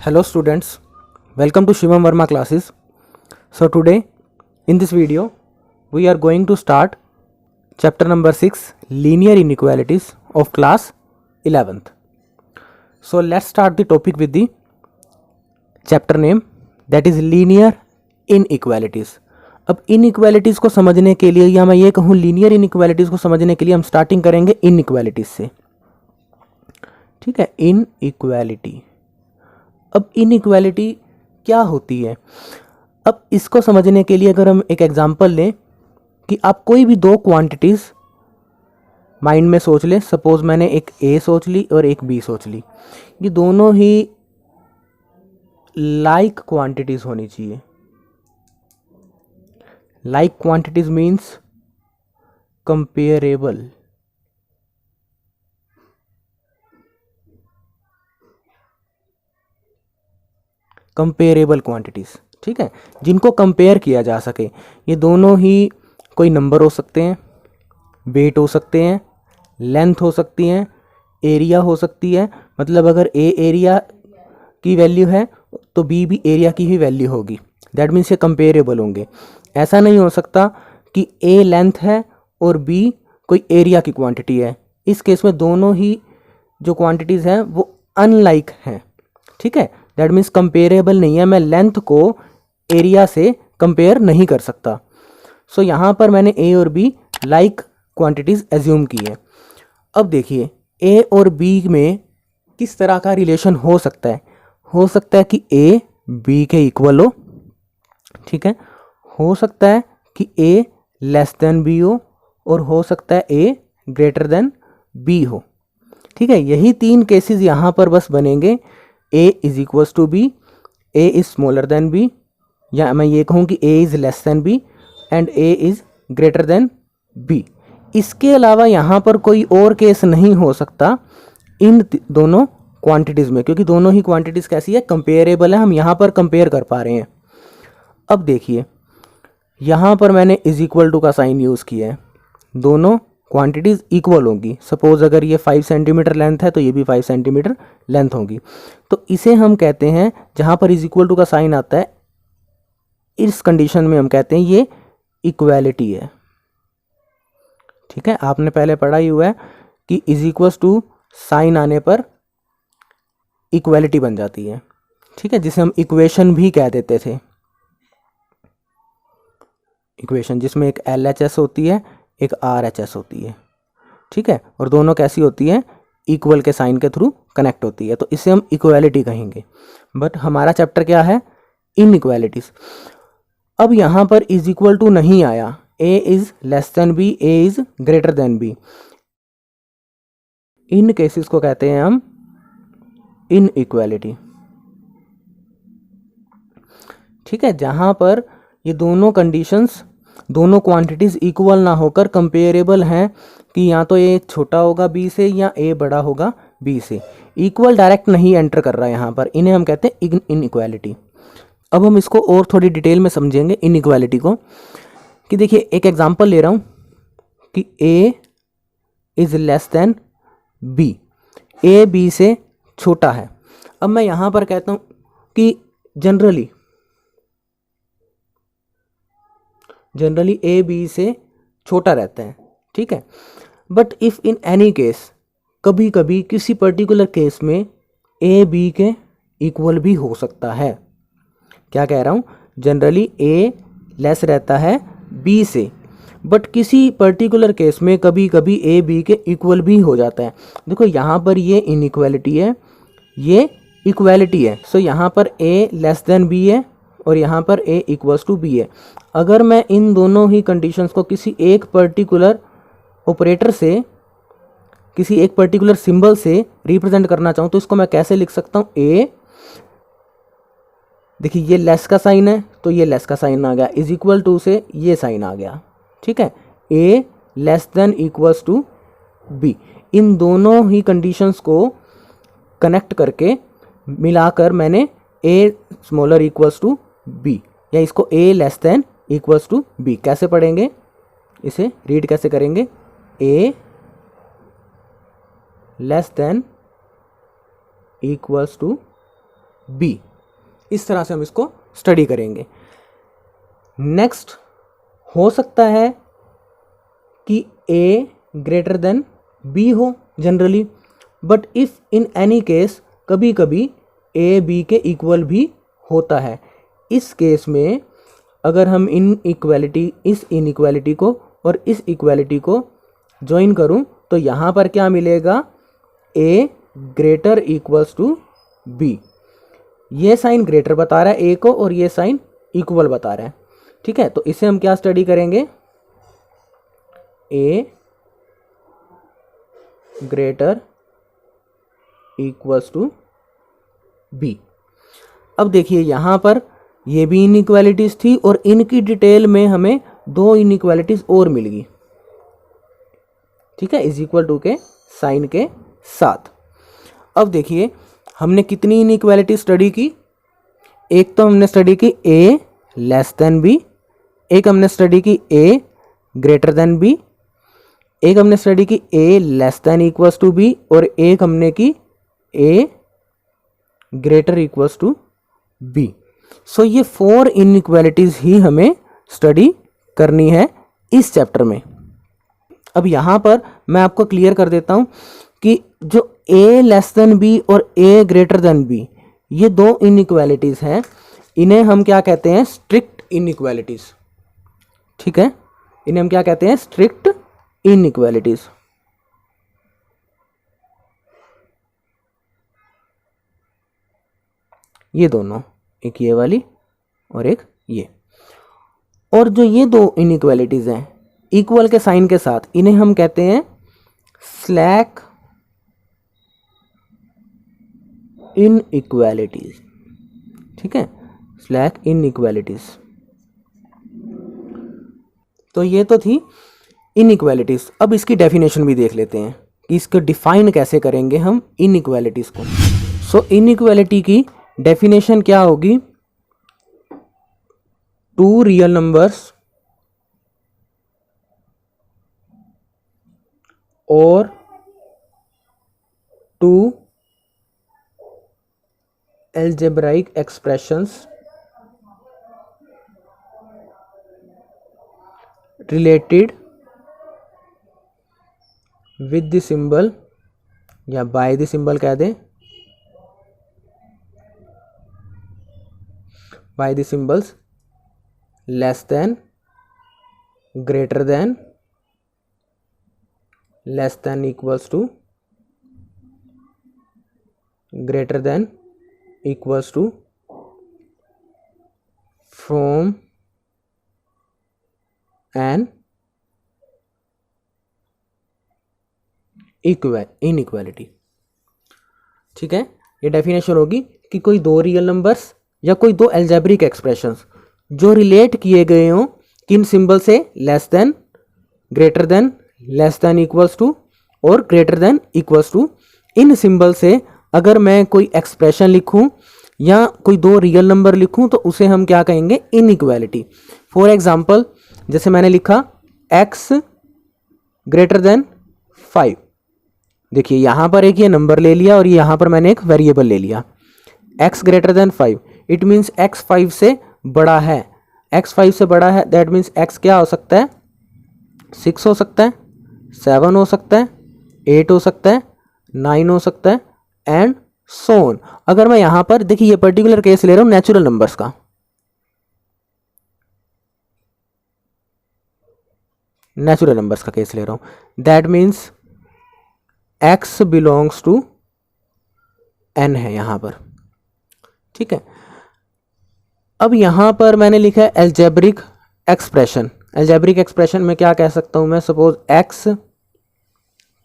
Hello students, welcome to Shivam Verma classes. So today in this video we are going to start chapter number 6 linear inequalities of class 11th. So let's start the topic with the chapter name, that is linear inequalities. अब inequalities को समझने के लिए या मैं ये कहूँ linear inequalities को समझने के लिए हम स्टार्टिंग करेंगे inequalities से. ठीक है, inequality. अब इनइक्वालिटी क्या होती है? अब इसको समझने के लिए अगर हम एक एग्जांपल लें कि आप कोई भी दो क्वांटिटीज़ माइंड में सोच लें. सपोज मैंने एक ए सोच ली और एक बी सोच ली. ये दोनों ही लाइक क्वांटिटीज़ होनी चाहिए. Like quantities means comparable. Comparable quantities, ठीक है, जिनको कंपेयर किया जा सके. ये दोनों ही कोई नंबर हो सकते हैं, वेट हो सकते हैं, लेंथ हो सकती हैं, एरिया हो सकती है. मतलब अगर ए एरिया की वैल्यू है तो बी भी एरिया की ही वैल्यू होगी. दैट मीन्स ये कंपेरेबल होंगे. ऐसा नहीं हो सकता कि ए लेंथ है और बी कोई एरिया की क्वांटिटी है. इस केस में दोनों ही जो क्वांटिटीज़ हैं वो अनलाइक हैं. ठीक है, दैट मीन्स कंपेरेबल नहीं है. मैं लेंथ को एरिया से कंपेयर नहीं कर सकता. सो यहाँ पर मैंने ए और बी लाइक क्वांटिटीज़ एज्यूम की है. अब देखिए ए और बी में किस तरह का रिलेशन हो सकता है. हो सकता है कि ए बी के इक्वल हो. ठीक है, हो सकता है कि ए लेस देन बी हो, और हो सकता है ए ग्रेटर देन बी हो. ठीक है, यही तीन केसेस यहाँ पर बस बनेंगे. A is equals to B, A is smaller than B, या मैं ये कहूँ कि A is less than B and A is greater than B. इसके अलावा यहाँ पर कोई और केस नहीं हो सकता इन दोनों क्वांटिटीज़ में, क्योंकि दोनों ही क्वांटिटीज़ कैसी है, कंपेरेबल है. हम यहाँ पर कंपेयर कर पा रहे हैं. अब देखिए यहाँ पर मैंने इज इक्वल टू का साइन यूज़ किया है. दोनों क्वांटिटीज़ इक्वल होंगी. सपोज अगर ये 5 सेंटीमीटर लेंथ है तो ये भी 5 सेंटीमीटर लेंथ होगी. तो इसे हम कहते हैं, जहाँ पर इज इक्वल टू का साइन आता है, इस कंडीशन में हम कहते हैं ये इक्वालिटी है. ठीक है, आपने पहले पढ़ा ही हुआ है कि इज इक्वल्स टू साइन आने पर इक्वालिटी बन जाती है. ठीक है, जिसे हम इक्वेशन भी कह देते थे. इक्वेशन जिसमें एक LHS होती है, एक RHS होती है. ठीक है, और दोनों कैसी होती है, इक्वल के साइन के थ्रू कनेक्ट होती है. तो इसे हम इक्वालिटी कहेंगे. बट हमारा चैप्टर क्या है, इनइक्वालिटीज. अब यहाँ पर इज इक्वल टू नहीं आया. A is less than B, A is greater than B. इन केसेस को कहते हैं हम इनइक्वालिटी. ठीक है, जहाँ पर ये दोनों कंडीशंस, दोनों क्वांटिटीज़ इक्वल ना होकर कंपेरेबल हैं, कि या तो ए छोटा होगा बी से या ए बड़ा होगा बी से. इक्वल डायरेक्ट नहीं एंटर कर रहा है यहाँ पर. इन्हें हम कहते हैं इनइक्वालिटी. अब हम इसको और थोड़ी डिटेल में समझेंगे इनइक्वालिटी को. कि देखिए एक एग्जांपल ले रहा हूँ कि A is less than B, A B से छोटा है. अब मैं यहाँ पर कहता हूँ कि जनरली ए बी से छोटा रहता है. ठीक है, but if in any case, कभी कभी किसी पर्टिकुलर केस में ए बी के इक्वल भी हो सकता है. क्या कह रहा हूँ, जनरली ए लेस रहता है बी से, बट किसी पर्टिकुलर केस में कभी कभी ए बी के इक्वल भी हो जाता है. देखो यहाँ पर ये इनइक्वालिटी है, ये इक्वालिटी है. सो यहाँ पर ए लेस देन बी है और यहाँ पर ए इक्वल्स टू बी है. अगर मैं इन दोनों ही कंडीशंस को किसी एक पर्टिकुलर ऑपरेटर से, किसी एक पर्टिकुलर सिंबल से रिप्रेजेंट करना चाहूँ तो इसको मैं कैसे लिख सकता हूँ. ए, देखिए ये लेस का साइन है तो ये लेस का साइन आ गया, इज इक्वल टू से ये साइन आ गया. ठीक है, A less than equals to B. इन दोनों ही कंडीशंस को कनेक्ट करके मिलाकर मैंने A smaller equals to B, या इसको A less than equals to B कैसे पढ़ेंगे, इसे रीड कैसे करेंगे, A less than equals to B. इस तरह से हम इसको स्टडी करेंगे। नेक्स्ट, हो सकता है कि ए ग्रेटर देन बी हो generally, but if in any case कभी कभी ए बी के इक्वल भी होता है। इस केस में अगर हम इस इनइक्वालिटी को और इस इक्वालिटी को ज्वाइन करूं तो यहाँ पर क्या मिलेगा, ए ग्रेटर इक्वल्स टू बी। ये साइन ग्रेटर बता रहा है ए को और ये साइन इक्वल बता रहा है। ठीक है, तो इसे हम क्या स्टडी करेंगे, ए ग्रेटर इक्वल्स टू बी। अब देखिए यहाँ पर ये भी इनइक्वालिटीज थी और इनकी डिटेल में हमें दो इनइक्वालिटीज और मिल गई। ठीक है, इज इक्वल टू के साइन के साथ। अब देखिए हमने कितनी इनइक्वालिटी स्टडी की, एक तो हमने स्टडी की ए लेस देन बी, एक हमने स्टडी की ए ग्रेटर देन बी, एक हमने स्टडी की A less than equals to B और एक हमने की A greater equals to B. So ये 4 इनइक्वालिटीज ही हमें स्टडी करनी है इस चैप्टर में। अब यहाँ पर मैं आपको क्लियर कर देता हूँ कि जो ए लेस देन बी और ए ग्रेटर देन बी, ये दो इनइक्वालिटीज हैं, इन्हें हम क्या कहते हैं, स्ट्रिक्ट इनइक्वालिटीज। ठीक है, इन्हें हम क्या कहते हैं, स्ट्रिक्ट इनइक्वालिटीज। ये दोनों, एक ये वाली और एक ये। और जो ये दो इनइक्वालिटीज हैं इक्वल के साइन के साथ, इन्हें हम कहते हैं स्लैक इनइक्वालिटीज। ठीक है, स्लैक इनइक्वालिटीज। तो ये तो थी इनइक्वालिटीज। अब इसकी डेफिनेशन भी देख लेते हैं कि इसको डिफाइन कैसे करेंगे हम इनइक्वालिटीज को। सो इनइक्वालिटी की डेफिनेशन क्या होगी, टू रियल नंबर्स और to algebraic expressions related with the symbol या by the symbol कह दें, by the symbols less than, greater than, less than equals to, greater than equals to, from an inequality। ठीक है, ये definition होगी कि कोई दो रियल नंबर्स या कोई दो एल्जेब्रिक एक्सप्रेशंस जो रिलेट किए गए हों किन सिंबल से, less than, greater than, less than equals to और ग्रेटर देन इक्वल्स टू। इन सिंबल से अगर मैं कोई एक्सप्रेशन लिखूं या कोई दो रियल नंबर लिखूं तो उसे हम क्या कहेंगे, इनइक्वालिटी। फॉर एग्जांपल जैसे मैंने लिखा x ग्रेटर देन 5। देखिए यहाँ पर एक ये नंबर ले लिया और यहाँ पर मैंने एक वेरिएबल ले लिया, x greater than 5। It means x 5 से बड़ा है, x 5 से बड़ा है, दैट मीन्स x क्या हो सकता है, 6 हो सकता है, 7 हो सकता है, 8 हो सकता है, 9 हो सकता है एंड सो ऑन। अगर मैं यहां पर देखिए ये पर्टिकुलर केस ले रहा हूं नेचुरल नंबर्स का, नेचुरल नंबर्स का केस ले रहा हूं, that means x belongs to n है यहां पर। ठीक है, अब यहां पर मैंने लिखा है एल्जेब्रिक एक्सप्रेशन। एल्जेब्रिक एक्सप्रेशन में क्या कह सकता हूं मैं, suppose x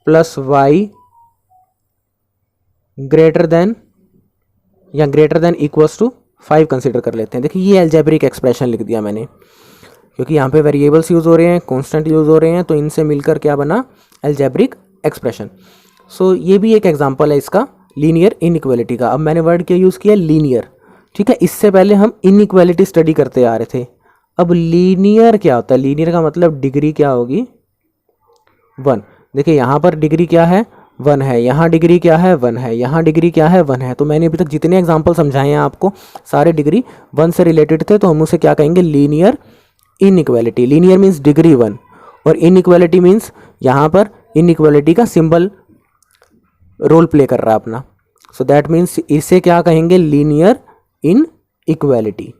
plus Y greater than या greater than equals to 5 consider कर लेते हैं। देखिए ये एल्जेब्रिक एक्सप्रेशन लिख दिया मैंने, क्योंकि यहाँ पे वेरिएबल्स यूज़ हो रहे हैं, कांस्टेंट यूज़ हो रहे हैं, तो इनसे मिलकर क्या बना, एल्जेब्रिक एक्सप्रेशन। सो ये भी एक एग्जांपल है इसका लीनियर इनइक्वालिटी का। अब मैंने वर्ड क्या यूज़ किया, लीनियर। ठीक है, इससे पहले हम इनइक्वालिटी स्टडी करते आ रहे थे। अब लीनियर क्या होता है, लीनियर का मतलब डिग्री क्या होगी, 1। देखिए यहाँ पर डिग्री क्या है, 1 है, यहाँ डिग्री क्या है 1 है, यहाँ डिग्री क्या है 1 है। तो मैंने अभी तक जितने एग्जाम्पल समझाए हैं आपको सारे डिग्री 1 से रिलेटेड थे, तो हम उसे क्या कहेंगे, linear inequality. Linear means degree 1 और इनइक्वालिटी मीन्स यहाँ पर इनइक्वालिटी का सिंबल रोल प्ले कर रहा है अपना। सो दैट मीन्स इसे क्या कहेंगे, लीनियर इनइक्वालिटी।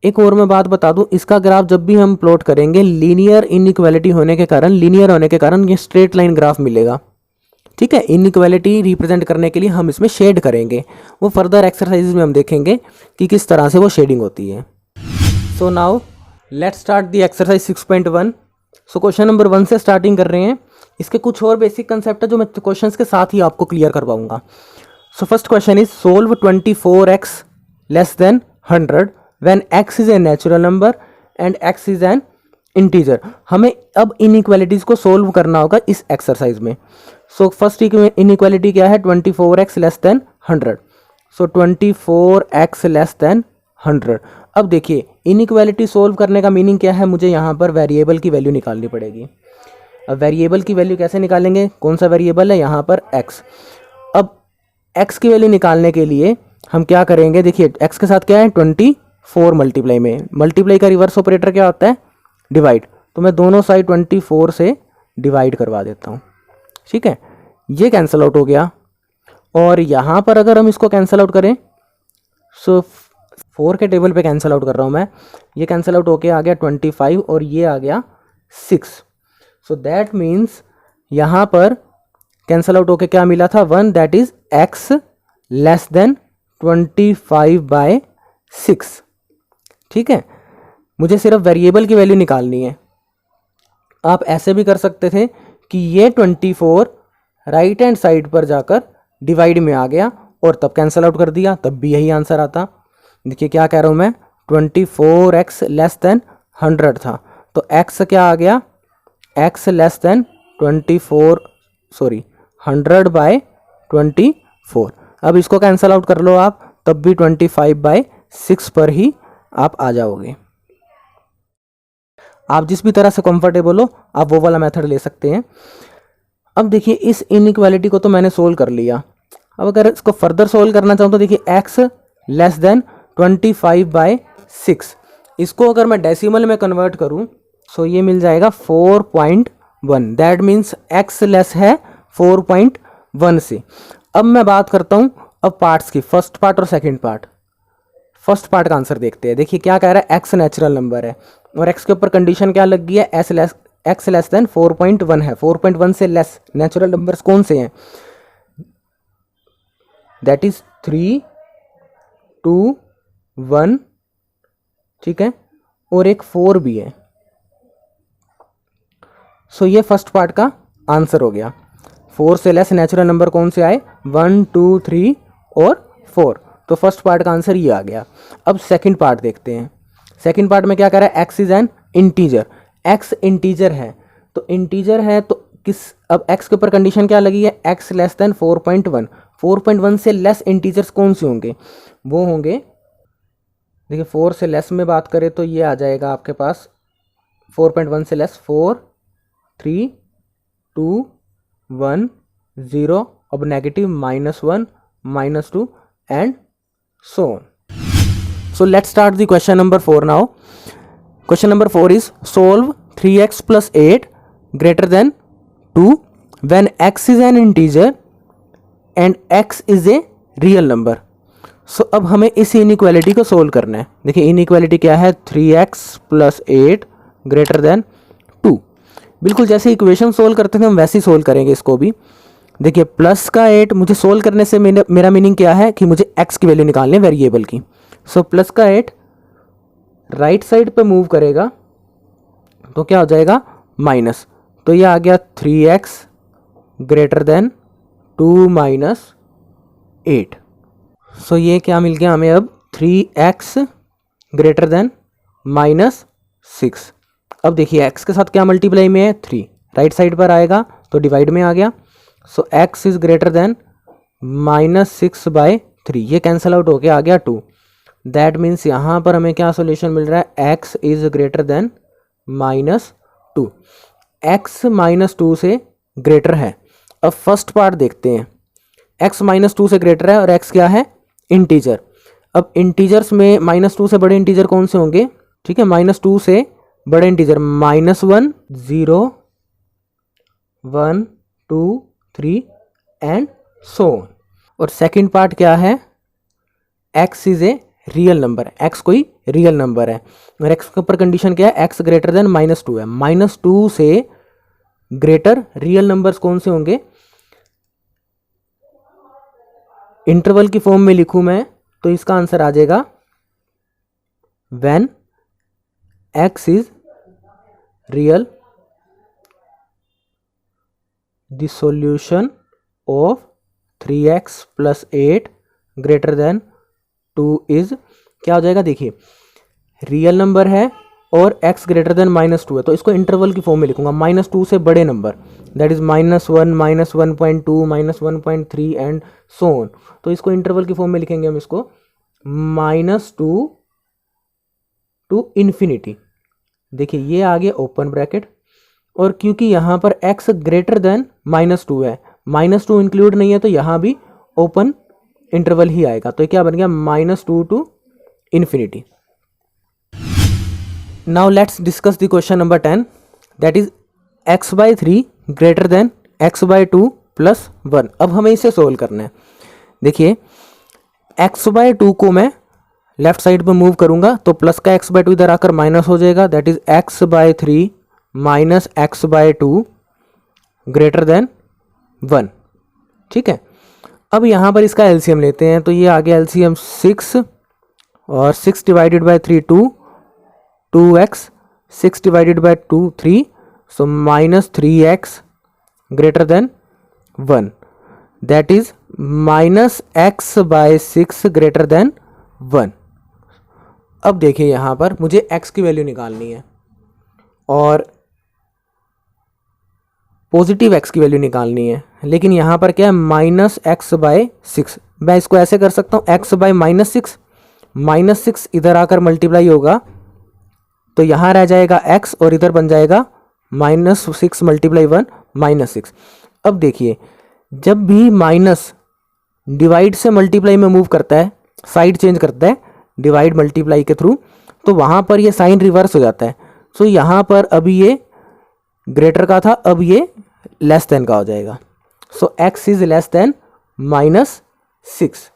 एक और मैं बात बता दूं, इसका ग्राफ जब भी हम प्लॉट करेंगे लीनियर इनइक्वालिटी होने के कारण, लीनियर होने के कारण ये स्ट्रेट लाइन ग्राफ मिलेगा। ठीक है, इनइक्वालिटी रिप्रेजेंट करने के लिए हम इसमें शेड करेंगे, वो फर्दर एक्सरसाइजेज में हम देखेंगे कि किस तरह से वो शेडिंग होती है। So now let's start the exercise 6.1। So question number 1 से स्टार्टिंग कर रहे हैं। इसके कुछ और बेसिक कंसेप्ट है जो मैं क्वेश्चंस के साथ ही आपको क्लियर करवाऊंगा। So first question is solve 24x less than 100 when x is a natural number and x is an integer. हमें अब इनइक्वालिटीज को सोल्व करना होगा इस एक्सरसाइज में। सो फर्स्ट इनइक्वालिटी क्या है, 24x लेस देन 100। सो 24x लेस देन 100। अब देखिए इनइक्वालिटी सोल्व करने का मीनिंग क्या है, मुझे यहाँ पर वेरिएबल की वैल्यू निकालनी पड़ेगी। अब वेरिएबल की वैल्यू कैसे निकालेंगे, कौन सा वेरिएबल है यहाँ पर x। अब x की वैल्यू निकालने के लिए हम क्या करेंगे, देखिए x के साथ क्या है 24 मल्टीप्लाई में, मल्टीप्लाई का रिवर्स ऑपरेटर क्या होता है, डिवाइड। तो मैं दोनों साइड 24 से डिवाइड करवा देता हूँ। ठीक है, ये कैंसिल आउट हो गया। और यहाँ पर अगर हम इसको कैंसिल आउट करें, सो 4 के टेबल पे कैंसिल आउट कर रहा हूँ मैं, ये कैंसिल आउट होके आ गया 25 और ये आ गया 6। सो दैट मीन्स यहाँ पर कैंसिल आउट होके क्या मिला था 1, that is x less then 25/6। ठीक है, मुझे सिर्फ वेरिएबल की वैल्यू निकालनी है। आप ऐसे भी कर सकते थे कि ये 24 राइट हैंड साइड पर जाकर डिवाइड में आ गया और तब कैंसिल आउट कर दिया, तब भी यही आंसर आता। देखिए क्या कह रहा हूँ मैं, 24x लेस देन 100 था, तो x क्या आ गया, x लेस देन 100/24। अब इसको कैंसिल आउट कर लो आप, तब भी 25/6 पर ही आप आ जाओगे। आप जिस भी तरह से कंफर्टेबल हो आप वो वाला मेथड ले सकते हैं। अब देखिए इस इनइक्वालिटी को तो मैंने सोल्व कर लिया। अब अगर इसको फर्दर सोल्व करना चाहूँ तो देखिए x लेस देन 25/6, इसको अगर मैं डेसिमल में कन्वर्ट करूँ सो ये मिल जाएगा 4.1। दैट मीन्स x लेस है 4.1 से। अब मैं बात करता हूँ अब पार्ट्स की, फर्स्ट पार्ट और सेकंड पार्ट। फर्स्ट पार्ट का आंसर देखते हैं। देखिए क्या कह रहा है, x नेचुरल नंबर है और x के ऊपर कंडीशन क्या लग गई है, x लेस देन 4.1 है। 4.1 से लेस नेचुरल नंबर्स कौन से हैं, दैट इज 3, 2, 1। ठीक है, और एक 4 भी है। सो ये फर्स्ट पार्ट का आंसर हो गया। 4 से लेस नेचुरल नंबर कौन से आए, 1, 2, 3 और 4। तो फर्स्ट पार्ट का आंसर ये आ गया। अब सेकंड पार्ट देखते हैं। सेकंड पार्ट में क्या कह रहा है, x is an integer. x integer है, तो इंटीजर है तो किस, अब x के ऊपर कंडीशन क्या लगी है, x लेस देन 4.1। 4.1 से लेस इंटीजर्स कौन से होंगे, वो होंगे, देखिए 4 से लेस में बात करें तो ये आ जाएगा आपके पास 4.1 से लेस 4, 3, 2, 1, 0, अब negative -1, -2 and so on. So let's start the question number 4 now. Question number 4 is solve 3x plus 8 greater than 2 when x is an integer and x is a real number. So अब हमें इस inequality को solve करना है। देखिए inequality क्या है, 3x plus 8 greater than 2। बिल्कुल जैसे इक्वेशन सोल्व करते थे हम वैसे ही सोल्व करेंगे इसको भी। देखिए प्लस का 8 मुझे सोल्व करने से मेरा मीनिंग क्या है कि मुझे x की वैल्यू निकालनी है वेरिएबल की। सो प्लस का 8 राइट साइड पे मूव करेगा तो क्या हो जाएगा, माइनस। तो ये आ गया 3x ग्रेटर देन 2 माइनस 8। सो ये क्या मिल गया हमें अब, 3x ग्रेटर देन -6। अब देखिए x के साथ क्या मल्टीप्लाई में है, 3, राइट साइड पर आएगा तो डिवाइड में आ गया। सो x इज ग्रेटर देन -6/3, ये कैंसिल आउट होके आ गया 2। दैट मीन्स यहाँ पर हमें क्या सोल्यूशन मिल रहा है, x is greater then -2। x -2 से ग्रेटर है। अब फर्स्ट पार्ट देखते हैं, x -2 से ग्रेटर है और x क्या है, इंटीजर। अब इंटीजर्स में -2 से बड़े इंटीजर कौन से होंगे, ठीक है, -2 से बड़े इंटीजर -1 0 1 2 3 एंड सो ऑन। और सेकंड पार्ट क्या है, x is a real number, x कोई रियल नंबर है और x के ऊपर कंडीशन क्या है, x ग्रेटर देन -2 है। -2 से ग्रेटर रियल नंबर्स कौन से होंगे, इंटरवल की फॉर्म में लिखूं मैं तो इसका आंसर आ जाएगा when x is real the solution of 3x + 8 greater than 2 is, क्या हो जाएगा, देखिए रियल नंबर है और x ग्रेटर देन -2 है तो इसको इंटरवल की फॉर्म में लिखूंगा, -2 से बड़े number, that is -1 -1.2 -1.3 and so on. तो इसको इंटरवल की फॉर्म में लिखेंगे हम इसको -2 टू इन्फिनिटी। देखिए ये आ गया ओपन ब्रैकेट, और क्योंकि यहाँ पर x ग्रेटर देन -2 है, -2 इंक्लूड नहीं है तो यहाँ भी ओपन इंटरवल ही आएगा, तो ये क्या बन गया, -2 to infinity. Now let's discuss the question number 10, that is x/3 greater than x/2 + 1। अब हमें इसे सोल्व करना है। देखिए x/2 को मैं लेफ्ट साइड पे मूव करूंगा तो प्लस का x/2 इधर आकर माइनस हो जाएगा, that is x/3 - x/2 greater than 1, ठीक है। अब यहाँ पर इसका एलसीएम लेते हैं तो ये आ गया एलसीएम 6 और 6 divided by 3 2x 6 divided by 2 3, so -3x greater than 1, that is -x/6 greater than 1। अब देखिए यहाँ पर मुझे x की वैल्यू निकालनी है और पॉजिटिव x की वैल्यू निकालनी है, लेकिन यहाँ पर क्या है, -x/6। मैं इसको ऐसे कर सकता हूँ, x/-6, -6 इधर आकर मल्टीप्लाई होगा तो यहाँ रह जाएगा x और इधर बन जाएगा -6 × 1 -6। अब देखिए जब भी माइनस डिवाइड से मल्टीप्लाई में मूव करता है, साइड चेंज करता है डिवाइड मल्टीप्लाई के थ्रू, तो वहाँ पर ये साइन रिवर्स हो जाता है। सो यहाँ पर अभी ये ग्रेटर का था, अब ये लेस देन का हो जाएगा। सो x इज लेस देन -6।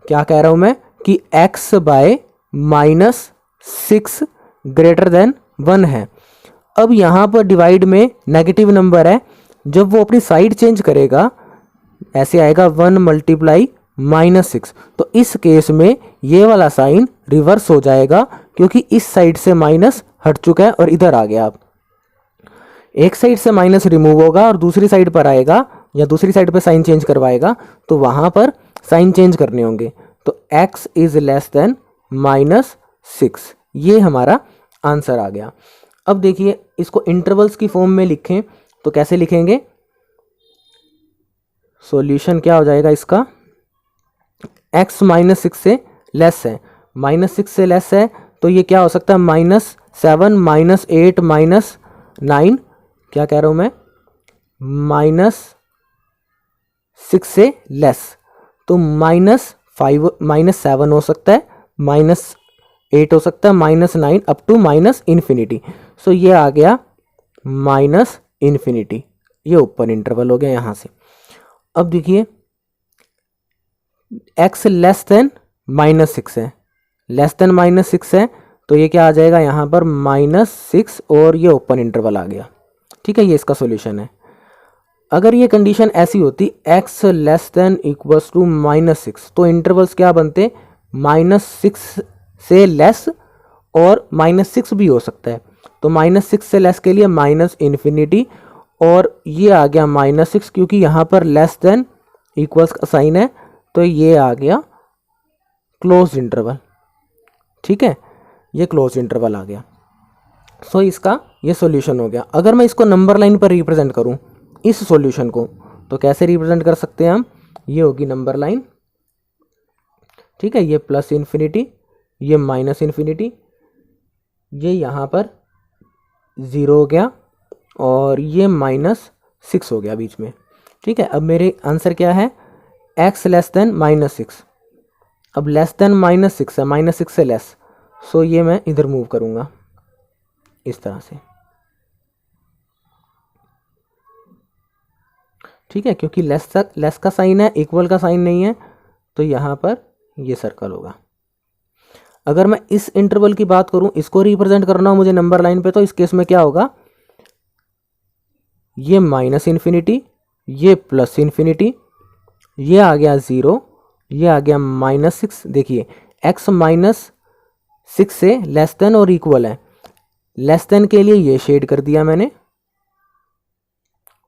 क्या कह रहा हूँ मैं कि x/-6 ग्रेटर देन 1 है। अब यहाँ पर डिवाइड में नेगेटिव नंबर है, जब वो अपनी साइड चेंज करेगा ऐसे आएगा 1 × -6, तो इस केस में ये वाला साइन रिवर्स हो जाएगा क्योंकि इस साइड से माइनस हट चुका है और इधर आ गया। आप एक साइड से माइनस रिमूव होगा और दूसरी साइड पर आएगा या दूसरी साइड पर साइन चेंज करवाएगा तो वहां पर साइन चेंज करने होंगे, तो x इज लेस देन -6, ये हमारा आंसर आ गया। अब देखिए इसको इंटरवल्स की फॉर्म में लिखें तो कैसे लिखेंगे, सॉल्यूशन क्या हो जाएगा इसका, x -6 से लेस है, -6 से लेस है तो ये क्या हो सकता है, -7 -8 -9, क्या कह रहा हूँ मैं, -6 से लेस, तो -5 -7 हो सकता है, -8 हो सकता है, -9 अप टू -इन्फिनिटी। सो ये आ गया -इन्फिनिटी, ये ओपन इंटरवल हो गया यहाँ से। अब देखिए x लेस देन -6 है, लेस देन -6 है तो ये क्या आ जाएगा यहाँ पर -6 और ये ओपन इंटरवल आ गया, ठीक है, ये इसका सॉल्यूशन है। अगर ये कंडीशन ऐसी होती x less than equals to -6 तो इंटरवल्स क्या बनते, -6 से लेस और -6 भी हो सकता है, तो -6 से लेस के लिए -इन्फिनिटी और ये आ गया -6 क्योंकि यहाँ पर लेस देन इक्वल्स का साइन है तो ये आ गया क्लोज इंटरवल, ठीक है, ये क्लोज इंटरवल आ गया। सो इसका ये सॉल्यूशन हो गया। अगर मैं इसको नंबर लाइन पर रिप्रेजेंट करूं इस सॉल्यूशन को तो कैसे रिप्रेजेंट कर सकते हैं हम, ये होगी नंबर लाइन, ठीक है, ये +इन्फिनिटी, ये -इन्फिनिटी, ये यहाँ पर 0 हो गया और ये 6 हो गया बीच में। ठीक है, अब मेरे आंसर क्या है, x लेस देन -6। अब लेस देन -6 है, -6 से लेस, सो ये मैं इधर मूव करूँगा इस तरह से। ठीक है, क्योंकि लेस का साइन है, इक्वल का साइन नहीं है, तो यहाँ पर ये सर्कल होगा। अगर मैं इस इंटरवल की बात करूं, इसको रिप्रेजेंट करना हो मुझे नंबर लाइन पे, तो इस केस में क्या होगा, ये -∞, ये +∞, ये आ गया 0, ये आ गया -6। देखिए x -6 से लेस देन और इक्वल है, लेस देन के लिए ये शेड कर दिया मैंने,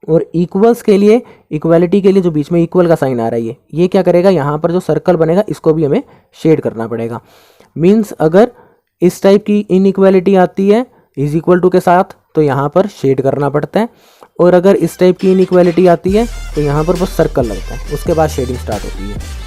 और इक्वल्स के लिए, इक्वालिटी के लिए जो बीच में इक्वल का साइन आ रहा है, ये क्या करेगा, यहाँ पर जो सर्कल बनेगा इसको भी हमें शेड करना पड़ेगा। मीन्स अगर इस टाइप की इनइक्वालिटी आती है इज इक्वल टू के साथ, तो यहाँ पर शेड करना पड़ता है, और अगर इस टाइप की इनइक्वालिटी आती है तो यहाँ पर बस सर्कल लगता है, उसके बाद शेडिंग स्टार्ट होती है।